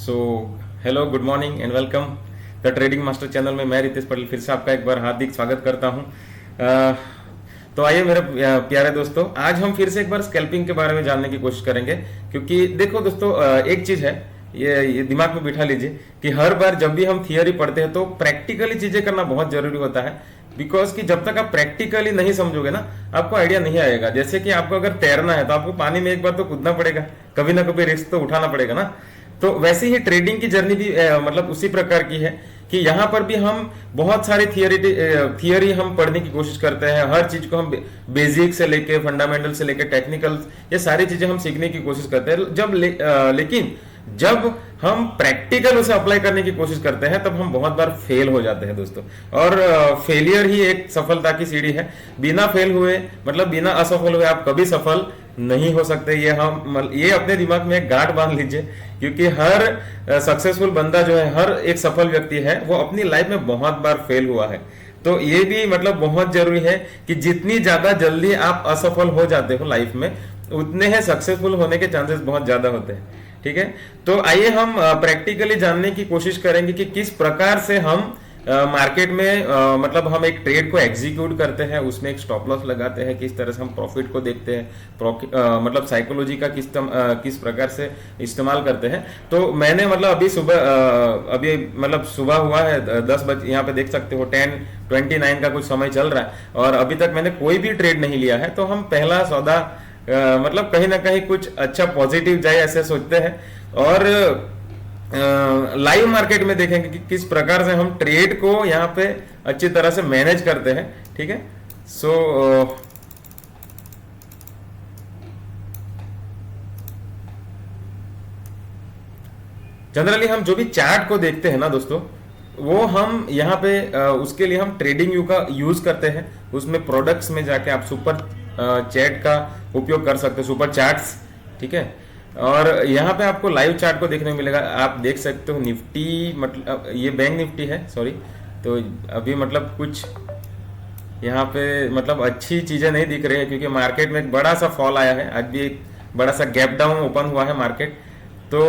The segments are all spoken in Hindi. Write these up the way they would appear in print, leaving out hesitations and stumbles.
So hello, good morning and welcome the trading master channel में मैं रितेश पटेल फिर से आपका एक बार हार्दिक स्वागत करता हूं। तो आइए मेरे प्यारे दोस्तों, आज हम फिर से एक बार स्कैल्पिंग के बारे में जानने की कोशिश करेंगे। क्योंकि देखो दोस्तों, एक चीज है, ये दिमाग में बिठा लीजिए कि हर बार जब भी हम थियोरी पढ़ते हैं तो प्रैक्टिकली चीजें करना बहुत जरूरी होता है। बिकॉज कि जब तक आप प्रैक्टिकली नहीं समझोगे ना, आपको आइडिया नहीं आएगा। जैसे कि आपको अगर तैरना है तो आपको पानी में एक बार तो कूदना पड़ेगा, कभी ना कभी रिस्क तो उठाना पड़ेगा ना। तो वैसे ही ट्रेडिंग की जर्नी भी मतलब उसी प्रकार की है कि यहाँ पर भी हम बहुत सारी थियरी हम पढ़ने की कोशिश करते हैं। हर चीज को हम बेसिक से लेके फंडामेंटल से लेके टेक्निकल, ये सारी चीजें हम सीखने की कोशिश करते हैं। लेकिन जब हम प्रैक्टिकल उसे अप्लाई करने की कोशिश करते हैं तब हम बहुत बार फेल हो जाते हैं दोस्तों। और फेलियर ही एक सफलता की सीढ़ी है। बिना फेल हुए, मतलब बिना असफल हुए आप कभी सफल नहीं हो सकते। ये अपने दिमाग में एक गांठ बांध लीजिए। क्योंकि हर सक्सेसफुल बंदा जो है, हर एक सफल व्यक्ति है, वो अपनी लाइफ में बहुत बार फेल हुआ है। तो ये भी मतलब बहुत जरूरी है कि जितनी ज्यादा जल्दी आप असफल हो जाते हो लाइफ में, उतने ही सक्सेसफुल होने के चांसेस बहुत ज्यादा होते हैं। ठीक है, तो आइए हम प्रैक्टिकली जानने की कोशिश करेंगे कि किस प्रकार से हम मार्केट में मतलब हम एक ट्रेड को एग्जीक्यूट करते हैं, उसमें एक स्टॉप लॉस लगाते हैं, किस तरह से हम प्रॉफिट को देखते हैं, मतलब साइकोलॉजी का किस प्रकार से इस्तेमाल करते हैं। तो मैंने मतलब अभी मतलब सुबह हुआ है 10 बजे, यहाँ पे देख सकते हो 10:29 का कुछ समय चल रहा है और अभी तक मैंने कोई भी ट्रेड नहीं लिया है। तो हम पहला सौदा मतलब कहीं ना कहीं कुछ अच्छा पॉजिटिव जाए ऐसे सोचते हैं। और लाइव मार्केट में देखेंगे कि किस प्रकार से हम ट्रेड को यहाँ पे अच्छी तरह से मैनेज करते हैं। ठीक है, सो जनरली हम जो भी चार्ट को देखते हैं ना दोस्तों, वो हम यहाँ पे उसके लिए हम ट्रेडिंग व्यू का यूज करते हैं। उसमें प्रोडक्ट्स में जाके आप सुपर चैट का उपयोग कर सकते हैं, सुपर चार्ट्स। ठीक है, और यहाँ पे आपको लाइव चार्ट को देखने को मिलेगा। आप देख सकते हो निफ्टी, मतलब ये बैंक निफ्टी है, सॉरी। तो अभी मतलब कुछ यहाँ पे मतलब अच्छी चीजें नहीं दिख रही है क्योंकि मार्केट में एक बड़ा सा फॉल आया है। आज भी एक बड़ा सा गैप डाउन ओपन हुआ है मार्केट। तो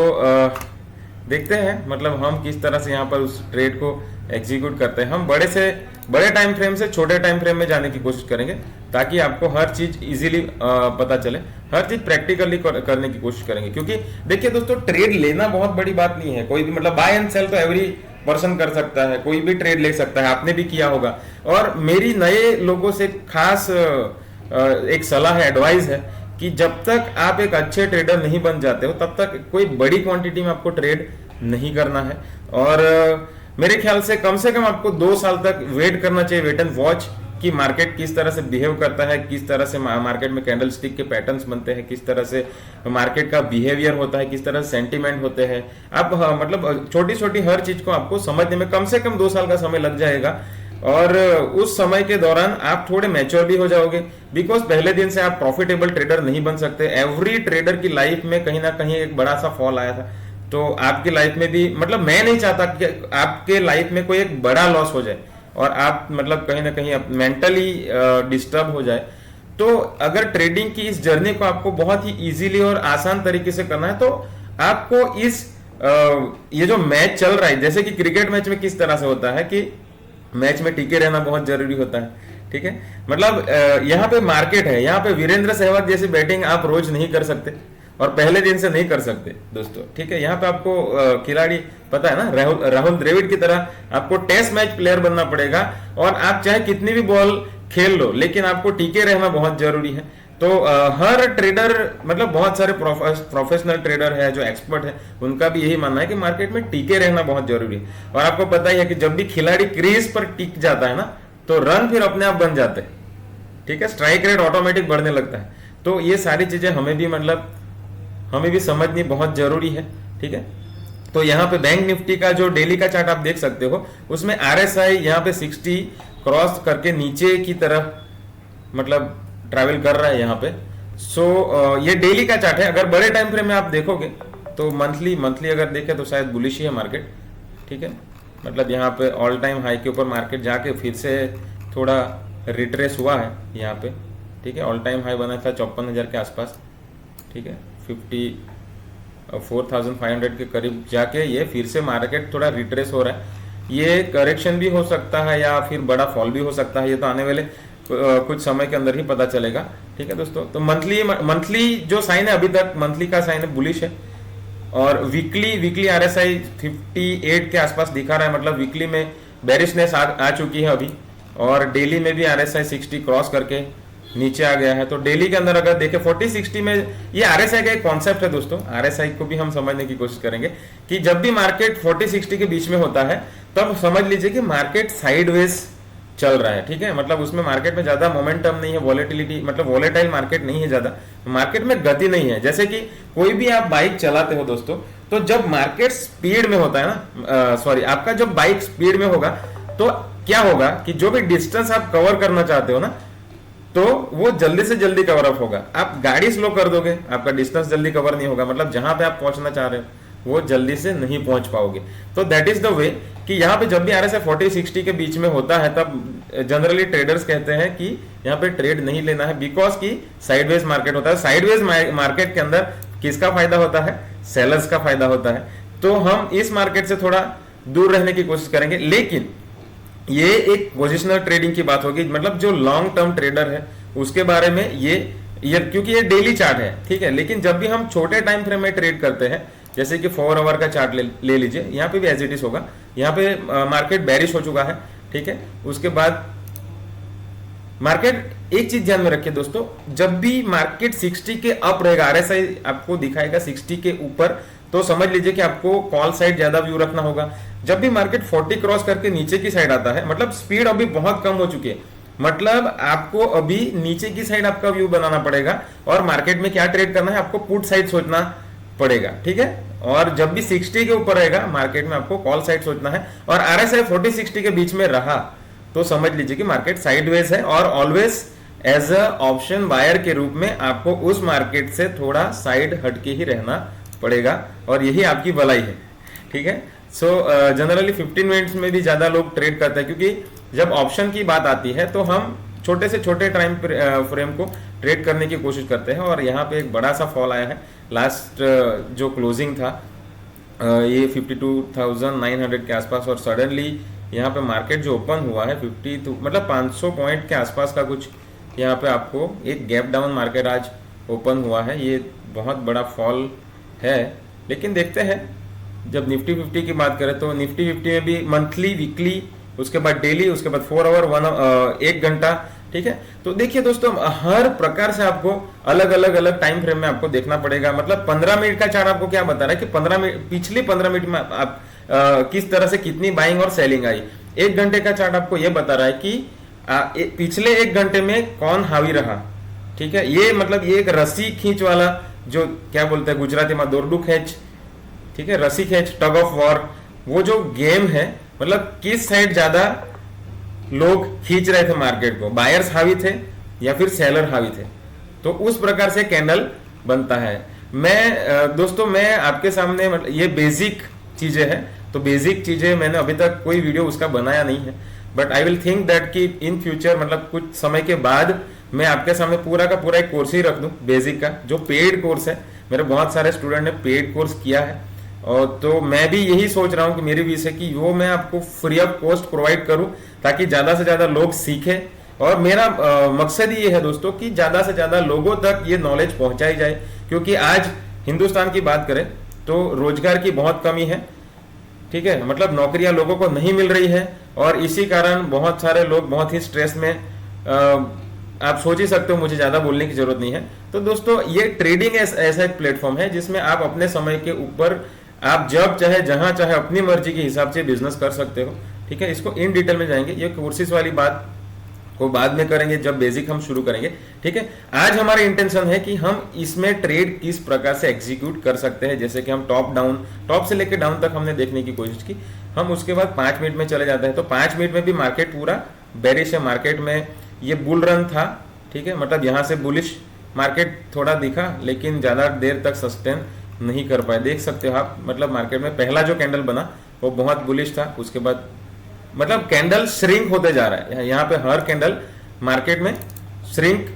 देखते हैं मतलब हम किस तरह से यहाँ पर उस ट्रेड को एग्जीक्यूट करते हैं। हम बड़े टाइम फ्रेम से छोटे टाइम फ्रेम में जाने की कोशिश करेंगे ताकि आपको हर चीज इजीली पता चले, हर चीज प्रैक्टिकली करने की कोशिश करेंगे। क्योंकि देखिए दोस्तों, ट्रेड लेना बहुत बड़ी बात नहीं है। कोई भी मतलब बाय एंड सेल तो एवरी पर्सन कर सकता है, कोई भी ट्रेड ले सकता है, आपने भी किया होगा। और मेरी नए लोगों से खास एक सलाह है, एडवाइस है कि जब तक आप एक अच्छे ट्रेडर नहीं बन जाते हो तब तक कोई बड़ी क्वांटिटी में आपको ट्रेड नहीं करना है। और मेरे ख्याल से कम आपको 2 साल तक वेट करना चाहिए, वेट एंड वॉच, कि मार्केट किस तरह से बिहेव करता है, किस तरह से मार्केट में कैंडल स्टिक के पैटर्न्स बनते हैं, किस तरह से मार्केट का बिहेवियर होता है, किस तरह से सेंटीमेंट होते हैं। आप मतलब छोटी छोटी हर चीज को आपको समझने में कम से कम 2 साल का समय लग जाएगा। और उस समय के दौरान आप थोड़े मैच्योर भी हो जाओगे। बिकॉज पहले दिन से आप प्रॉफिटेबल ट्रेडर नहीं बन सकते। एवरी ट्रेडर की लाइफ में कहीं ना कहीं एक बड़ा सा फॉल आया था। तो आपकी लाइफ में भी, मतलब मैं नहीं चाहता कि आपके लाइफ में कोई एक बड़ा लॉस हो जाए और आप मतलब कहीं ना कहीं मेंटली डिस्टर्ब हो जाए। तो अगर ट्रेडिंग की इस जर्नी को आपको बहुत ही इजीली और आसान तरीके से करना है तो आपको ये जो मैच चल रहा है, जैसे कि क्रिकेट मैच में किस तरह से होता है कि मैच में टिके रहना बहुत जरूरी होता है। ठीक है, मतलब यहाँ पे मार्केट है, यहाँ पे वीरेंद्र सहवाग जैसी बैटिंग आप रोज नहीं कर सकते और पहले दिन से नहीं कर सकते दोस्तों। ठीक है, यहाँ पे आपको खिलाड़ी पता है ना, राहुल द्रविड़ की तरह आपको टेस्ट मैच प्लेयर बनना पड़ेगा। और आप चाहे कितनी भी बॉल खेल लो, लेकिन आपको टिके रहना बहुत जरूरी है। तो हर ट्रेडर, मतलब बहुत सारे प्रोफेशनल ट्रेडर है जो एक्सपर्ट है, उनका भी यही मानना है कि मार्केट में टिके रहना बहुत जरूरी है। और आपको पता ही है कि जब भी खिलाड़ी क्रीज पर टिक जाता है ना, तो रन फिर अपने आप बन जाते हैं। ठीक है, स्ट्राइक रेट ऑटोमेटिक बढ़ने लगता है। तो ये सारी चीजें हमें भी समझनी बहुत जरूरी है। ठीक है, तो यहाँ पे बैंक निफ्टी का जो डेली का चार्ट आप देख सकते हो, उसमें RSI यहाँ पे 60 क्रॉस करके नीचे की तरफ मतलब ट्रैवल कर रहा है यहाँ पे। सो ये डेली का चार्ट है। अगर बड़े टाइम फ्रेम में आप देखोगे तो मंथली अगर देखें तो शायद बुलिश ही है मार्केट। ठीक है, मतलब यहाँ पे ऑल टाइम हाई के ऊपर मार्केट जाके फिर से थोड़ा रिट्रेस हुआ है यहाँ पे। ठीक है, ऑल टाइम हाई बना था 54,000 के आसपास। ठीक है, 50 4500 के करीब जाके ये फिर से मार्केट थोड़ा रिट्रेस हो रहा है। ये करेक्शन भी हो सकता है या फिर बड़ा फॉल भी हो सकता है, ये तो आने वाले कुछ समय के अंदर ही पता चलेगा। ठीक है दोस्तों, तो मंथली जो साइन है, अभी तक मंथली का साइन है बुलिश है, और वीकली आरएसआई 58 के आसपास दिखा रहा है, मतलब वीकली में बेरिशनेस आ चुकी है अभी, और डेली में भी आरएसआई 60 क्रॉस करके नीचे आ गया है। तो डेली के अंदर अगर देखें 40-60 में, ये आरएसआई का एक कॉन्सेप्ट है दोस्तों, आरएसआई को भी हम समझने की कोशिश करेंगे कि जब भी मार्केट 40-60 के बीच में होता है तब समझ लीजिए कि मार्केट साइडवेज चल रहा है। ठीक है, मतलब उसमें मार्केट में ज्यादा मोमेंटम नहीं है, वॉलेटिलिटी मतलब वॉलेटाइल मार्केट नहीं है, ज्यादा मार्केट में गति नहीं है। जैसे कि कोई भी आप बाइक चलाते हो दोस्तों, तो जब मार्केट स्पीड में होता है ना, सॉरी आपका जब बाइक स्पीड में होगा तो क्या होगा कि जो भी डिस्टेंस आप कवर करना चाहते हो ना, तो वो जल्दी से जल्दी कवर अप होगा। आप गाड़ी स्लो कर दोगे, आपका डिस्टेंस जल्दी कवर नहीं होगा, मतलब जहां पे आप पहुंचना चाह रहे हो वो जल्दी से नहीं पहुंच पाओगे। तो दैट इज द वे कि यहाँ पे जब भी आरएसआई 40-60 के बीच में होता है तब जनरली ट्रेडर्स कहते हैं कि यहाँ पे ट्रेड नहीं लेना है, बिकॉज की साइडवेज मार्केट होता है। साइडवेज मार्केट के अंदर किसका फायदा होता है? सेलर्स का फायदा होता है। तो हम इस मार्केट से थोड़ा दूर रहने की कोशिश करेंगे, लेकिन ये एक पोजिशनल ट्रेडिंग की बात होगी, मतलब जो लॉन्ग टर्म ट्रेडर है उसके बारे में ये क्योंकि ये डेली चार्ट है, ठीक है, लेकिन जब भी हम छोटे टाइम फ्रेम में ट्रेड करते हैं, जैसे कि 4 आवर का चार्ट ले लीजिए, यहाँ पे भी एज इट इज होगा, यहाँ पे मार्केट बैरिश हो चुका है। ठीक है, उसके बाद मार्केट, एक चीज ध्यान में रखिए दोस्तों, जब भी मार्केट 60 के अप रहेगा, आरएसआई आपको दिखाएगा 60 के ऊपर, तो समझ लीजिए कि आपको कॉल साइड ज्यादा व्यू रखना होगा। जब भी मार्केट 40 क्रॉस करके नीचे की साइड आता है, मतलब स्पीड अभी बहुत कम हो चुकी है, मतलब आपको अभी नीचे की साइड आपका व्यू बनाना पड़ेगा, और मार्केट में क्या ट्रेड करना है आपको पुट साइड सोचना पड़ेगा। ठीक है, और जब भी 60 के ऊपर रहेगा मार्केट में आपको कॉल साइड सोचना है, और आरएसआई 40-60 के बीच में रहा तो समझ लीजिए कि मार्केट साइडवेज है, और always as a option buyer के रूप में आपको उस मार्केट से थोड़ा साइड हटके ही रहना पड़ेगा, और यही आपकी भलाई है। ठीक है, सो जनरली 15 मिनट्स में भी ज्यादा लोग ट्रेड करते हैं, क्योंकि जब ऑप्शन की बात आती है तो हम छोटे से छोटे टाइम फ्रेम को ट्रेड करने की कोशिश करते हैं, और यहाँ पे एक बड़ा सा फॉल आया है। लास्ट जो क्लोजिंग था ये 52,900 के आसपास, और सडनली यहाँ पे मार्केट जो ओपन हुआ है 52 मतलब 500 पॉइंट के आसपास का कुछ, यहाँ पे आपको एक गैप डाउन मार्केट आज ओपन हुआ है। ये बहुत बड़ा फॉल है, लेकिन देखते हैं जब निफ्टी 50 की बात करें तो निफ्टी 50 में भी मंथली, वीकली, उसके बाद डेली, उसके बाद 4 आवर, 1 घंटा। ठीक है, तो देखिए दोस्तों, हर प्रकार से आपको अलग अलग टाइम फ्रेम में आपको देखना पड़ेगा। मतलब 15 मिनट का चार्ट आपको क्या बता रहा है कि 15 मिनट, पिछले 15 मिनट में आप किस तरह से कितनी बाइंग और सेलिंग आई। 1 घंटे का चार्ट आपको यह बता रहा है कि पिछले 1 घंटे में कौन हावी रहा। ठीक है, ये मतलब ये एक रस्सी खींच वाला, जो क्या बोलते हैं गुजराती में दोरडू खेच, ठीक है, रस्सी खेच, टग ऑफ वॉर, वो जो गेम है, मतलब किस साइड ज्यादा लोग खींच रहे थे मार्केट को, बायर्स हावी थे या फिर सेलर हावी थे, तो उस प्रकार से कैंडल बनता है। मैं दोस्तों, मैं आपके सामने मतलब ये बेसिक चीजें हैं, तो बेसिक चीजें मैंने अभी तक कोई वीडियो उसका बनाया नहीं है, but I will think that कि इन फ्यूचर, मतलब कुछ समय के बाद मैं आपके सामने पूरा का पूरा एक कोर्स ही रख दूं बेसिक का, जो पेड कोर्स है। मेरे बहुत सारे स्टूडेंट ने पेड कोर्स किया है, और तो मैं भी यही सोच रहा हूं कि मेरी विषय की वो मैं आपको फ्री ऑफ कॉस्ट प्रोवाइड करूं, ताकि ज्यादा से ज्यादा लोग सीखें। और मेरा मकसद ये है दोस्तों कि ज्यादा से ज्यादा लोगों तक ये नॉलेज पहुंचाई जाए, क्योंकि आज हिंदुस्तान की बात करें तो रोजगार की बहुत कमी है। ठीक है, मतलब नौकरियां लोगों को नहीं मिल रही है, और इसी कारण बहुत सारे लोग बहुत ही स्ट्रेस में, आप सोच ही सकते हो, मुझे ज्यादा बोलने की जरूरत नहीं है। तो दोस्तों, ये ट्रेडिंग ऐसा एक प्लेटफॉर्म है जिसमें आप अपने समय के ऊपर आप जब चाहे जहां चाहे अपनी मर्जी के हिसाब से बिजनेस कर सकते हो। ठीक है, इसको इन डिटेल में जाएंगे, ये कोर्सेज वाली बात को बाद में करेंगे जब बेसिक हम शुरू करेंगे। ठीक है, आज हमारा इंटेंशन है कि हम इसमें ट्रेड किस प्रकार से एग्जीक्यूट कर सकते हैं, जैसे कि हम टॉप से लेकर डाउन तक हमने देखने की कोशिश की। हम उसके बाद 5 मिनट में चले जाते हैं, तो 5 मिनट में भी मार्केट पूरा बेरिश है। मार्केट में ये बुल रन था, ठीक है, मतलब यहाँ से बुलिश मार्केट थोड़ा दिखा, लेकिन ज्यादा देर तक सस्टेन नहीं कर पाए। देख सकते हो आप, मतलब मार्केट में पहला जो कैंडल बना वो बहुत बुलिश था, उसके बाद मतलब कैंडल श्रिंक होते जा रहा है। यहाँ पे हर कैंडल मार्केट में श्रिंक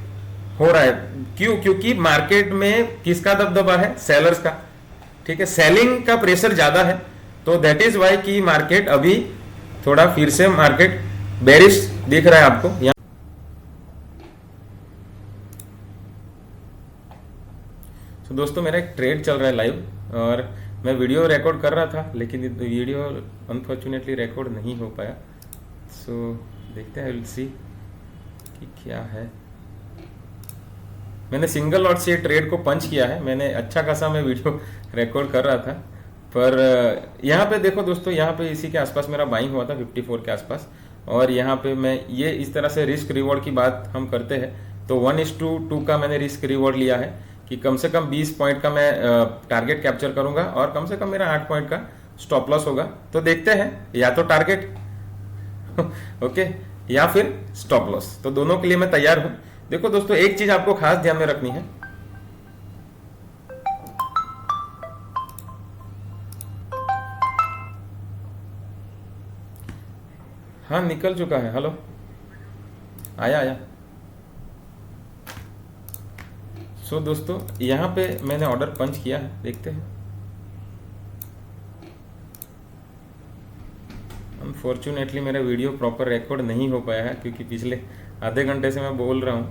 हो रहा है। क्यों? क्योंकि मार्केट में किसका दबदबा है? सेलर्स का। ठीक है, सेलिंग का प्रेशर ज्यादा है, तो दैट इज वाई कि मार्केट अभी थोड़ा फिर से मार्केट बेरिश दिख रहा है आपको यहाँ। तो दोस्तों मेरा एक ट्रेड चल रहा है लाइव, और मैं वीडियो रिकॉर्ड कर रहा था लेकिन वीडियो अनफॉर्चुनेटली रिकॉर्ड नहीं हो पाया। सो देखते हैं, विल सी कि क्या है। मैंने सिंगल लॉट से ट्रेड को पंच किया है, मैंने अच्छा खासा मैं वीडियो रिकॉर्ड कर रहा था, पर यहाँ पे देखो दोस्तों, यहाँ पे इसी के आसपास मेरा बाइंग हुआ था 54 के आसपास, और यहाँ पे मैं ये इस तरह से रिस्क रिवॉर्ड की बात हम करते हैं तो 1:2 का मैंने रिस्क रिवॉर्ड लिया है कि कम से कम 20 पॉइंट का मैं टारगेट कैप्चर करूंगा और कम से कम मेरा 8 पॉइंट का स्टॉप लॉस होगा। तो देखते हैं, या तो टारगेट ओके या फिर स्टॉप लॉस, तो दोनों के लिए मैं तैयार हूं। देखो दोस्तों, एक चीज आपको खास ध्यान में रखनी है, हाँ निकल चुका है, हेलो आया। सो दोस्तों यहां पे मैंने ऑर्डर पंच किया है, देखते हैं। अनफॉर्चुनेटली मेरा वीडियो प्रॉपर रिकॉर्ड नहीं हो पाया है क्योंकि पिछले आधे घंटे से मैं बोल रहा हूं,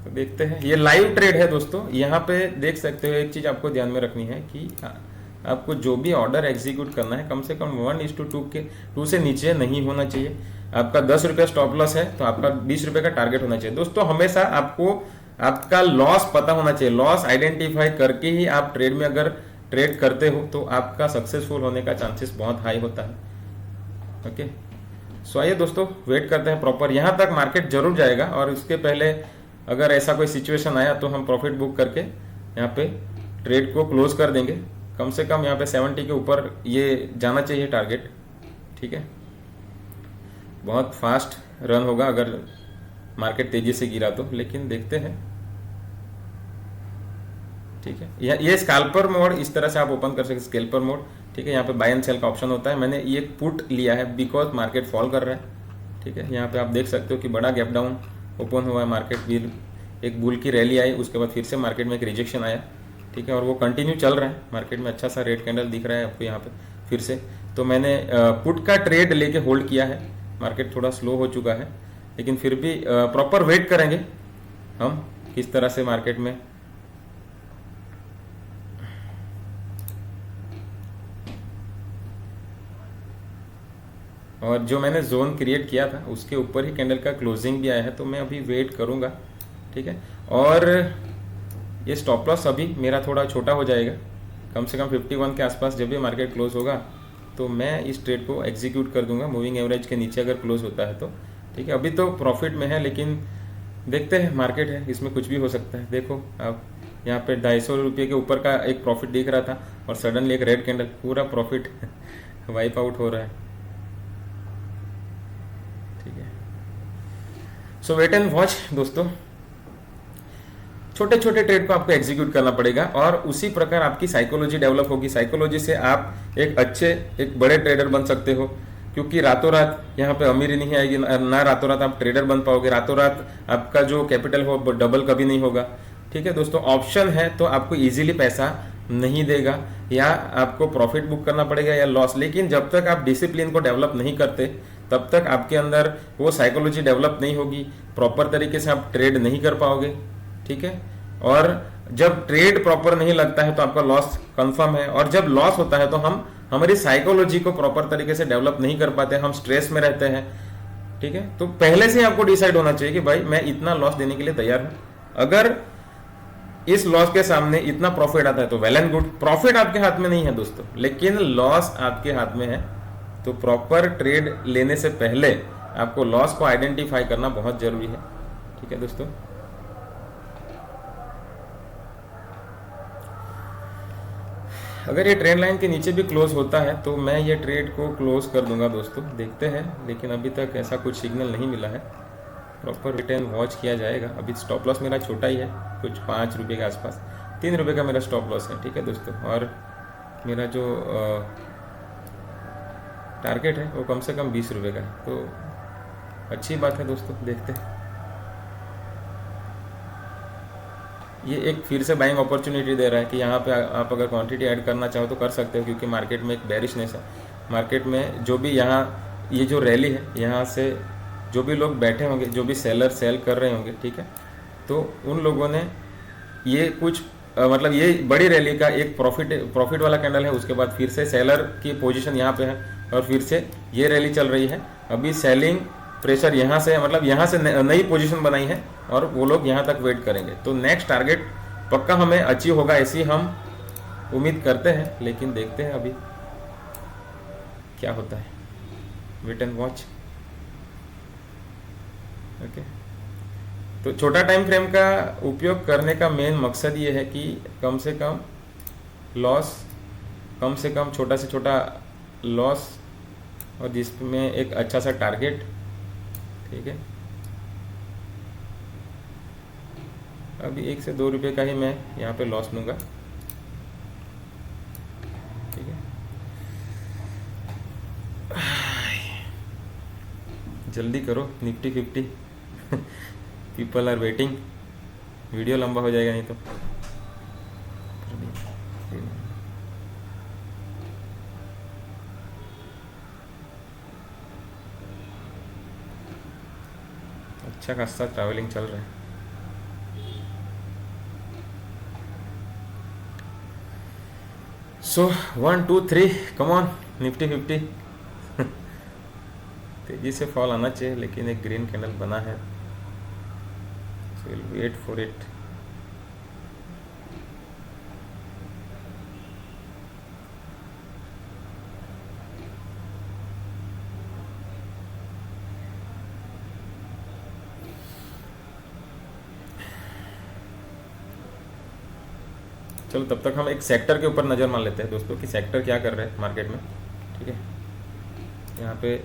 तो देखते हैं। ये लाइव ट्रेड है दोस्तों, यहाँ पे देख सकते हो। एक चीज आपको ध्यान में रखनी है कि आपको जो भी ऑर्डर एग्जीक्यूट करना है कम से कम 1:2 से नीचे नहीं होना चाहिए। आपका 10 रुपये स्टॉप लॉस है तो आपका 20 रुपये का टारगेट होना चाहिए। दोस्तों हमेशा आपको आपका लॉस पता होना चाहिए, लॉस आइडेंटिफाई करके ही आप ट्रेड में अगर ट्रेड करते हो तो आपका सक्सेसफुल होने का चांसेस बहुत हाई होता है। ओके, सो आइए दोस्तों वेट करते हैं प्रॉपर, यहाँ तक मार्केट जरूर जाएगा, और उसके पहले अगर ऐसा कोई सिचुएशन आया तो हम प्रॉफिट बुक करके यहाँ पे ट्रेड को क्लोज कर देंगे। कम से कम यहाँ पे 70 के ऊपर ये जाना चाहिए टारगेट, ठीक है। बहुत फास्ट रन होगा अगर मार्केट तेजी से गिरा तो, लेकिन देखते हैं, ठीक है। ये स्कैल्पर मोड इस तरह से आप ओपन कर सकते, स्कैल्पर मोड, ठीक है। यहाँ पे बाय एंड सेल का ऑप्शन होता है, मैंने ये पुट लिया है बिकॉज मार्केट फॉल कर रहा है, ठीक है। यहाँ पे आप देख सकते हो कि बड़ा गैप डाउन ओपन हुआ है, मार्केट भी एक बुल की रैली आई, उसके बाद फिर से मार्केट में एक रिजेक्शन आया, ठीक है, और वो कंटिन्यू चल रहा है। मार्केट में अच्छा सा रेड कैंडल दिख रहा है आपको यहाँ पे फिर से, तो मैंने पुट का ट्रेड लेके होल्ड किया है। मार्केट थोड़ा स्लो हो चुका है लेकिन फिर भी प्रॉपर वेट करेंगे हम किस तरह से मार्केट में और जो मैंने जोन क्रिएट किया था उसके ऊपर ही कैंडल का क्लोजिंग भी आया है, तो मैं अभी वेट करूंगा, ठीक है। और ये स्टॉप लॉस अभी मेरा थोड़ा छोटा हो जाएगा, कम से कम 51 के आसपास जब भी मार्केट क्लोज होगा तो मैं इस ट्रेड को एग्जीक्यूट कर दूंगा मूविंग एवरेज के नीचे अगर क्लोज होता है तो, ठीक है। अभी तो प्रॉफिट में है लेकिन देखते हैं, मार्केट है, इसमें कुछ भी हो सकता है। देखो आप यहाँ पे 250 रुपये के ऊपर का एक प्रॉफिट दिख रहा था और सडनली एक रेड कैंडल, पूरा प्रॉफिट वाइप आउट हो रहा है, ठीक है। सो वेट एंड वॉच दोस्तों, छोटे छोटे ट्रेड को आपको एग्जीक्यूट करना पड़ेगा और उसी प्रकार आपकी साइकोलॉजी डेवलप होगी। साइकोलॉजी से आप एक बड़े ट्रेडर बन सकते हो, क्योंकि रातों रात यहाँ पे अमीरी नहीं आएगी, ना रातों रात आप ट्रेडर बन पाओगे, रातों रात आपका जो कैपिटल हो वो डबल कभी नहीं होगा, ठीक है दोस्तों। ऑप्शन है तो आपको इजीली पैसा नहीं देगा, या आपको प्रॉफिट बुक करना पड़ेगा या लॉस, लेकिन जब तक आप डिसिप्लिन को डेवलप नहीं करते तब तक आपके अंदर वो साइकोलॉजी डेवलप नहीं होगी, प्रॉपर तरीके से आप ट्रेड नहीं कर पाओगे, ठीक है। और जब ट्रेड प्रॉपर नहीं लगता है तो आपका लॉस कंफर्म है, और जब लॉस होता है तो हम हमारी साइकोलॉजी को प्रॉपर तरीके से डेवलप नहीं कर पाते, हम स्ट्रेस में रहते हैं, ठीक है। तो पहले से आपको डिसाइड होना चाहिए कि भाई मैं इतना लॉस देने के लिए तैयार हूं, अगर इस लॉस के सामने इतना प्रॉफिट आता है तो वेल एंड गुड। प्रॉफिट आपके हाथ में नहीं है दोस्तों, लेकिन लॉस आपके हाथ में है, तो प्रॉपर ट्रेड लेने से पहले आपको लॉस को आइडेंटिफाई करना बहुत जरूरी है, ठीक है दोस्तों। अगर ये ट्रेंड लाइन के नीचे भी क्लोज होता है तो मैं ये ट्रेड को क्लोज कर दूंगा दोस्तों, देखते हैं, लेकिन अभी तक ऐसा कुछ सिग्नल नहीं मिला है। प्रॉपर वेट एंड वॉच किया जाएगा। अभी स्टॉप लॉस मेरा छोटा ही है, कुछ 5 रुपये के आसपास, 3 रुपये का मेरा स्टॉप लॉस है, ठीक है दोस्तों। और मेरा जो टारगेट है वो कम से कम 20 रुपये का है, तो अच्छी बात है दोस्तों, देखते हैं। ये एक फिर से बाइंग अपॉर्चुनिटी दे रहा है कि यहाँ पे आप अगर क्वांटिटी ऐड करना चाहो तो कर सकते हो, क्योंकि मार्केट में एक बेरिशनेस है। मार्केट में जो भी यहाँ ये जो रैली है, यहाँ से जो भी लोग बैठे होंगे, जो भी सेलर सेल कर रहे होंगे, ठीक है, तो उन लोगों ने ये कुछ मतलब ये बड़ी रैली का एक प्रॉफिट वाला कैंडल है, उसके बाद फिर से सेलर की पोजीशन यहाँ पे है और फिर से ये रैली चल रही है। अभी सेलिंग प्रेशर यहाँ से, मतलब यहाँ से नई पोजीशन बनाई है और वो लोग यहाँ तक वेट करेंगे। तो नेक्स्ट टारगेट पक्का हमें अचीव होगा ऐसी हम उम्मीद करते हैं, लेकिन देखते हैं अभी क्या होता है। Wait and watch. ओके, तो छोटा टाइम फ्रेम का उपयोग करने का मेन मकसद ये है कि कम से कम लॉस, कम से कम छोटा से छोटा लॉस, और जिसमें एक अच्छा सा टारगेट, ठीक है। अभी 1 से 2 रुपये का ही मैं यहाँ पे लॉस लूँगा, ठीक है। जल्दी करो Nifty 50 people are waiting. Video लंबा हो जाएगा नहीं तो। अच्छा खासा ट्रैवलिंग चल रहा है। सो 1 2 3 कम ऑन निफ्टी 50 तेजी से फॉल आना चाहिए, लेकिन एक ग्रीन कैंडल बना है, so will wait for it. चलो तब तक हम एक सेक्टर के ऊपर नज़र मार लेते हैं दोस्तों कि सेक्टर क्या कर रहे हैं मार्केट में, ठीक है। यहाँ पे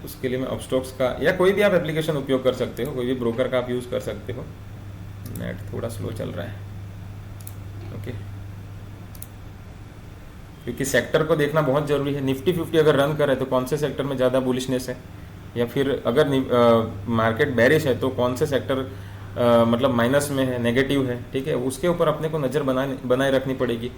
उसके लिए मैं अपस्टॉक्स का या कोई भी आप एप्लीकेशन उपयोग कर सकते हो, कोई भी ब्रोकर का आप यूज़ कर सकते हो। नेट थोड़ा स्लो चल रहा है, ओके, क्योंकि सेक्टर को देखना बहुत ज़रूरी है। निफ्टी 50 अगर रन करे तो कौन से सेक्टर में ज़्यादा बुलिशनेस है, या फिर अगर मार्केट बेरिश है तो कौन से सेक्टर मतलब माइनस में है, नेगेटिव है, ठीक है। उसके ऊपर अपने को नज़र बनाए रखनी पड़ेगी।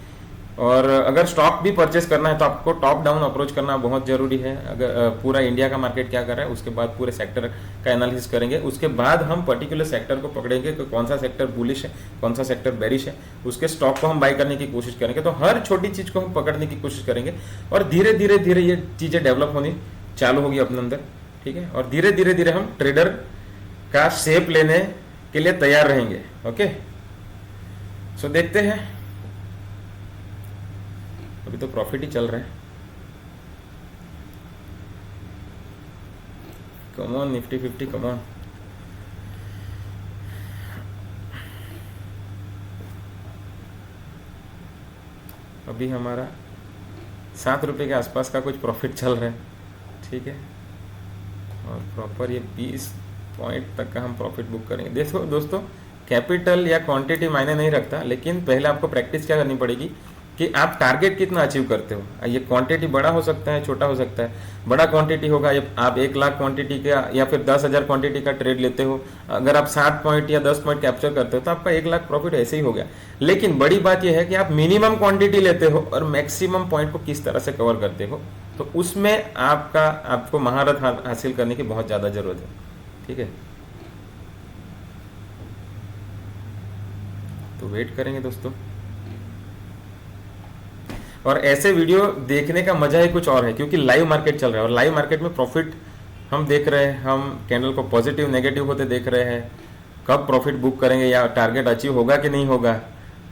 और अगर स्टॉक भी परचेस करना है तो आपको टॉप डाउन अप्रोच करना बहुत ज़रूरी है। अगर पूरा इंडिया का मार्केट क्या कर रहा है, उसके बाद पूरे सेक्टर का एनालिसिस करेंगे, उसके बाद हम पर्टिकुलर सेक्टर को पकड़ेंगे कि कौन सा सेक्टर बुलिश है, कौन सा सेक्टर बेरिश है, उसके स्टॉक को हम बाय करने की कोशिश करेंगे। तो हर छोटी चीज़ को हम पकड़ने की कोशिश करेंगे और धीरे धीरे धीरे ये चीज़ें डेवलप होनी चालू होगी अपने अंदर, ठीक है। और धीरे धीरे धीरे हम ट्रेडर का शेप लेने के लिए तैयार रहेंगे, ओके। सो देखते हैं, अभी तो प्रॉफिट ही चल रहा है। Come on Nifty 50, come on. अभी हमारा 7 रुपये के आसपास का कुछ प्रॉफिट चल रहा है, ठीक है। और प्रॉपर ये 20 पॉइंट तक का हम प्रॉफिट बुक करेंगे। देखो दोस्तों, कैपिटल या क्वांटिटी मायने नहीं रखता, लेकिन पहले आपको प्रैक्टिस क्या करनी पड़ेगी कि आप टारगेट कितना अचीव करते हो। ये क्वांटिटी बड़ा हो सकता है, छोटा हो सकता है। बड़ा क्वांटिटी होगा, आप 1 लाख क्वांटिटी का या फिर 10,000 क्वांटिटी का ट्रेड लेते हो, अगर आप 7 पॉइंट या 10 पॉइंट कैप्चर करते हो तो आपका 1 लाख प्रॉफिट ऐसे ही हो गया। लेकिन बड़ी बात यह है कि आप मिनिमम क्वांटिटी लेते हो और मैक्सिमम पॉइंट को किस तरह से कवर करते हो, तो उसमें आपको महारत हासिल करने की बहुत ज़्यादा जरूरत है, ठीक है। तो वेट करेंगे दोस्तों, और ऐसे वीडियो देखने का मजा ही कुछ और है, क्योंकि लाइव मार्केट चल रहा है और लाइव मार्केट में प्रॉफिट हम देख रहे हैं, हम कैंडल को पॉजिटिव नेगेटिव होते देख रहे हैं। कब प्रॉफिट बुक करेंगे, या टारगेट अचीव होगा कि नहीं होगा,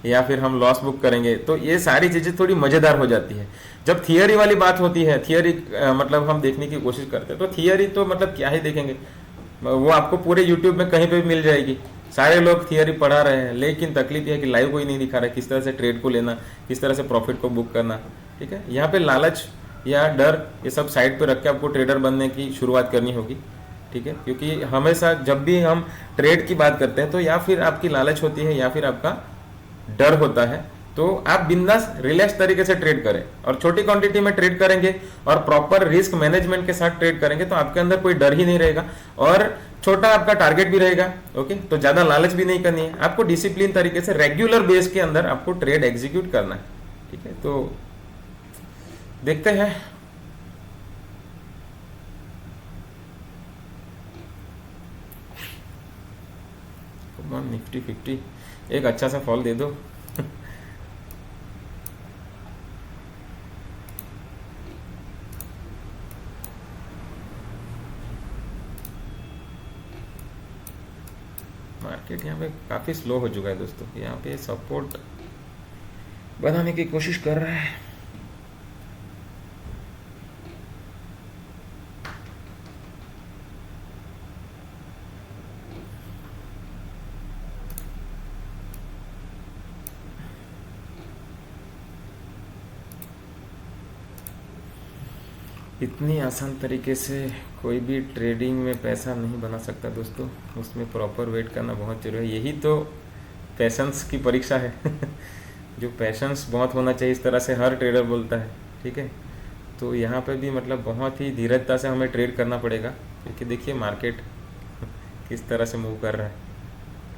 या फिर हम लॉस बुक करेंगे, तो ये सारी चीज़ें थोड़ी मज़ेदार हो जाती है। जब थियरी वाली बात होती है, थियरी मतलब हम देखने की कोशिश करते हैं, तो थियरी तो मतलब क्या ही देखेंगे, वो आपको पूरे यूट्यूब में कहीं पे भी मिल जाएगी। सारे लोग थियरी पढ़ा रहे हैं, लेकिन तकलीफ यह है कि लाइव कोई नहीं दिखा रहा है किस तरह से ट्रेड को लेना, किस तरह से प्रॉफिट को बुक करना, ठीक है। यहाँ पे लालच या डर ये सब साइड पे रख के आपको ट्रेडर बनने की शुरुआत करनी होगी, ठीक है। क्योंकि हमेशा जब भी हम ट्रेड की बात करते हैं तो या फिर आपकी लालच होती है या फिर आपका डर होता है तो आप बिंदास रिलैक्स तरीके से ट्रेड करें और छोटी क्वांटिटी में ट्रेड करेंगे और प्रॉपर रिस्क मैनेजमेंट के साथ ट्रेड करेंगे तो आपके अंदर कोई डर ही नहीं रहेगा और छोटा आपका टारगेट भी रहेगा। ओके, तो ज्यादा लालच भी नहीं करनी है आपको, डिसिप्लिन तरीके से रेगुलर बेस के अंदर आपको ट्रेड एग्जीक्यूट करना है। ठीक है, तो देखते हैं। निफ्टी 50 एक अच्छा सा फॉल दे दो। मार्केट यहाँ पे काफी स्लो हो चुका है दोस्तों, यहाँ पे सपोर्ट बनाने की कोशिश कर रहा है। इतनी आसान तरीके से कोई भी ट्रेडिंग में पैसा नहीं बना सकता दोस्तों, उसमें प्रॉपर वेट करना बहुत जरूरी है। यही तो पैशंस की परीक्षा है जो पैशंस बहुत होना चाहिए, इस तरह से हर ट्रेडर बोलता है। ठीक है, तो यहाँ पे भी मतलब बहुत ही धीरजता से हमें ट्रेड करना पड़ेगा, क्योंकि देखिए मार्केट किस तरह से मूव कर रहा है।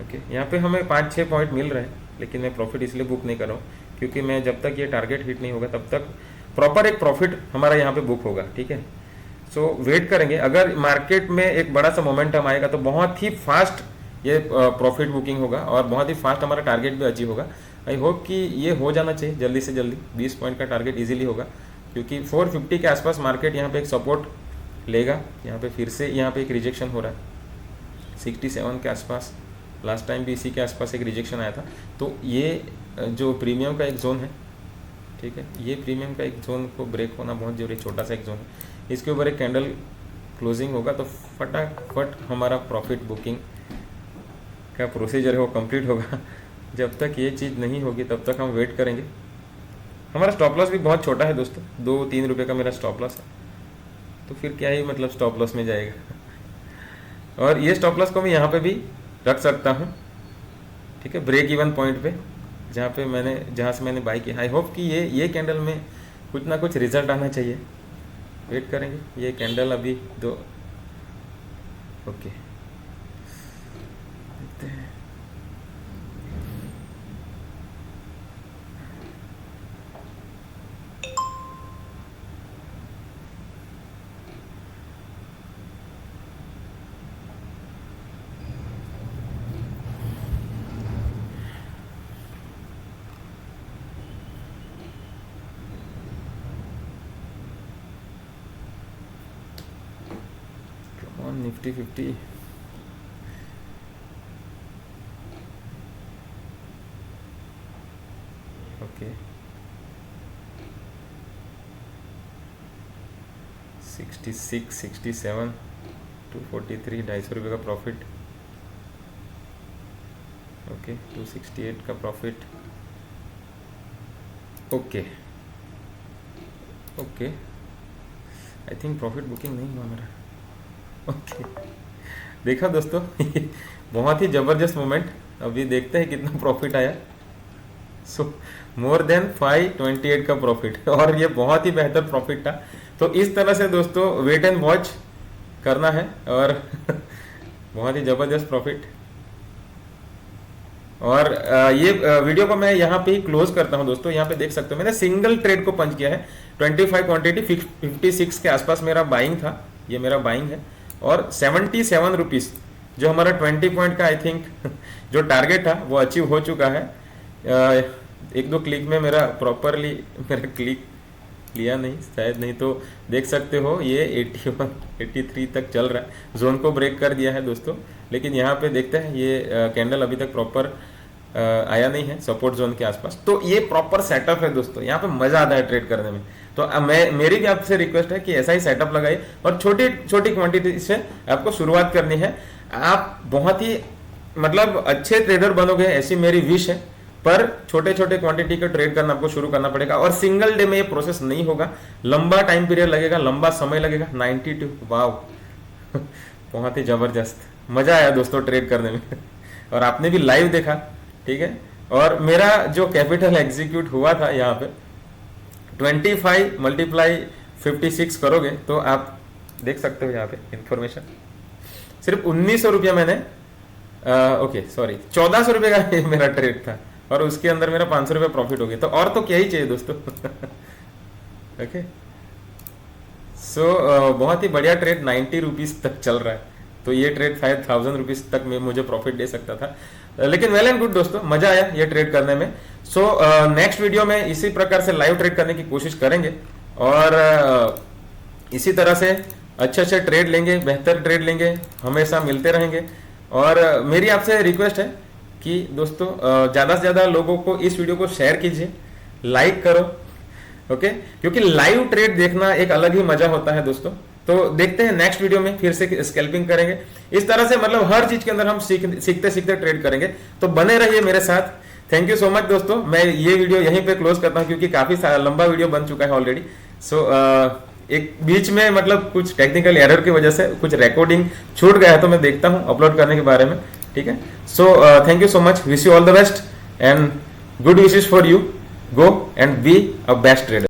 ओके, यहाँ पे हमें 5-6 पॉइंट मिल रहे हैं, लेकिन मैं प्रॉफिट इसलिए बुक नहीं कर रहा हूँ क्योंकि मैं जब तक ये टारगेट हिट नहीं होगा तब तक प्रॉपर एक प्रॉफिट हमारा यहाँ पे बुक होगा। ठीक है, सो वेट करेंगे। अगर मार्केट में एक बड़ा सा मोमेंटम आएगा तो बहुत ही फास्ट ये प्रॉफिट बुकिंग होगा और बहुत ही फास्ट हमारा टारगेट भी अचीव होगा। आई होप कि ये हो जाना चाहिए जल्दी से जल्दी, 20 पॉइंट का टारगेट इजीली होगा, क्योंकि 450 के आसपास मार्केट यहाँ पे एक सपोर्ट लेगा। यहाँ पे फिर से यहाँ पे एक रिजेक्शन हो रहा है 67 के आसपास, लास्ट टाइम भी इसी के आसपास एक रिजेक्शन आया था। तो ये जो प्रीमियम का एक जोन है, ठीक है, ये प्रीमियम का एक जोन को ब्रेक होना बहुत जरूरी, छोटा सा एक जोन है, इसके ऊपर एक कैंडल क्लोजिंग होगा तो फटाफट हमारा प्रॉफिट बुकिंग का प्रोसीजर है वो कंप्लीट होगा। जब तक ये चीज़ नहीं होगी तब तक हम वेट करेंगे। हमारा स्टॉप लॉस भी बहुत छोटा है दोस्तों, 2-3 रुपये का मेरा स्टॉप लॉस है, तो फिर क्या ही मतलब स्टॉप लॉस में जाएगा। और ये स्टॉप लॉस को मैं यहाँ पे भी रख सकता हूँ। ठीक है, ब्रेक इवन पॉइंट पे जहाँ से मैंने बाई किया। आई होप कि ये कैंडल में कुछ ना कुछ रिजल्ट आना चाहिए, वेट करेंगे। ये कैंडल अभी दो, ओके, देखते हैं। निफ्टी 50 ओके, 66, 67, 243, 250 रुपये का प्रॉफिट। ओके, 268 का profit. Okay okay, I think profit booking नहीं हुआ मेरा। ओके, देखा दोस्तों बहुत ही जबरदस्त मोमेंट। अभी देखते हैं कितना प्रॉफिट आया। सो मोर देन 528 का प्रॉफिट, और ये बहुत ही बेहतर प्रॉफिट था। तो इस तरह से दोस्तों वेट एंड वॉच करना है और बहुत ही जबरदस्त प्रॉफिट। और ये वीडियो को मैं यहाँ पे ही क्लोज करता हूँ दोस्तों। यहाँ पे देख सकते हो मैंने सिंगल ट्रेड को पंच किया है, 25 क्वांटिटी 56 के आसपास मेरा बाइंग था, ये मेरा बाइंग है। और 77 रुपीज़ जो हमारा 20 पॉइंट का आई थिंक जो टारगेट था वो अचीव हो चुका है। 1-2 क्लिक में मेरा प्रॉपरली मेरा क्लिक लिया नहीं शायद, नहीं तो देख सकते हो ये 81 83 तक चल रहा है, जोन को ब्रेक कर दिया है दोस्तों। लेकिन यहाँ पे देखते हैं ये कैंडल अभी तक प्रॉपर आया नहीं है सपोर्ट जोन के आसपास। तो ये प्रॉपर सेटअप है दोस्तों, यहाँ पे मजा आता है ट्रेड करने में। तो मेरी भी आपसे रिक्वेस्ट है कि ऐसा ही सेटअप लगाइए और छोटी छोटी क्वांटिटी से आपको शुरुआत करनी है। आप बहुत ही मतलब अच्छे ट्रेडर बनोगे ऐसी मेरी विश है, पर छोटे छोटे क्वांटिटी का ट्रेड करना आपको शुरू करना पड़ेगा। और सिंगल डे में ये प्रोसेस नहीं होगा, लंबा टाइम पीरियड लगेगा, लंबा समय लगेगा। 92 वाव बहुत ही जबरदस्त, मजा आया दोस्तों ट्रेड करने में और आपने भी लाइव देखा। ठीक है, और मेरा जो कैपिटल एग्जीक्यूट हुआ था यहाँ पे 25 मल्टीप्लाई 56 करोगे तो आप देख सकते हो यहाँ पे इंफॉर्मेशन। सिर्फ 1900 रुपया मैंने ओके सॉरी 1400 रुपये का ये मेरा ट्रेड था और उसके अंदर मेरा 500 रुपये प्रॉफिट हो गया। तो और तो क्या ही चाहिए दोस्तों। ओके सो बहुत ही बढ़िया ट्रेड 90 रुपीज तक चल रहा है। तो ये ट्रेड शायद 1000 रुपीज तक में मुझे प्रॉफिट दे सकता था, लेकिन वेल एंड गुड दोस्तों, मजा आया ये ट्रेड करने में। सो नेक्स्ट वीडियो में इसी प्रकार से लाइव ट्रेड करने की कोशिश करेंगे और इसी तरह से अच्छे अच्छे ट्रेड लेंगे, बेहतर ट्रेड लेंगे, हमेशा मिलते रहेंगे। और मेरी आपसे रिक्वेस्ट है कि दोस्तों ज्यादा से ज्यादा लोगों को इस वीडियो को शेयर कीजिए, लाइक करो, ओके, क्योंकि लाइव ट्रेड देखना एक अलग ही मजा होता है दोस्तों। तो देखते हैं नेक्स्ट वीडियो में फिर से स्कैल्पिंग करेंगे। इस तरह से मतलब हर चीज के अंदर हम सीखते सीखते ट्रेड करेंगे। तो बने रहिए मेरे साथ। थैंक यू सो मच दोस्तों। मैं ये वीडियो यहीं पे क्लोज करता हूं क्योंकि काफी लंबा वीडियो बन चुका है ऑलरेडी। सो एक बीच में मतलब कुछ टेक्निकल एरर की वजह से कुछ रिकॉर्डिंग छूट गया है, तो मैं देखता हूं अपलोड करने के बारे में, ठीक है। So thank you so much, wish you all the best and good wishes for you. Go and be a best trader.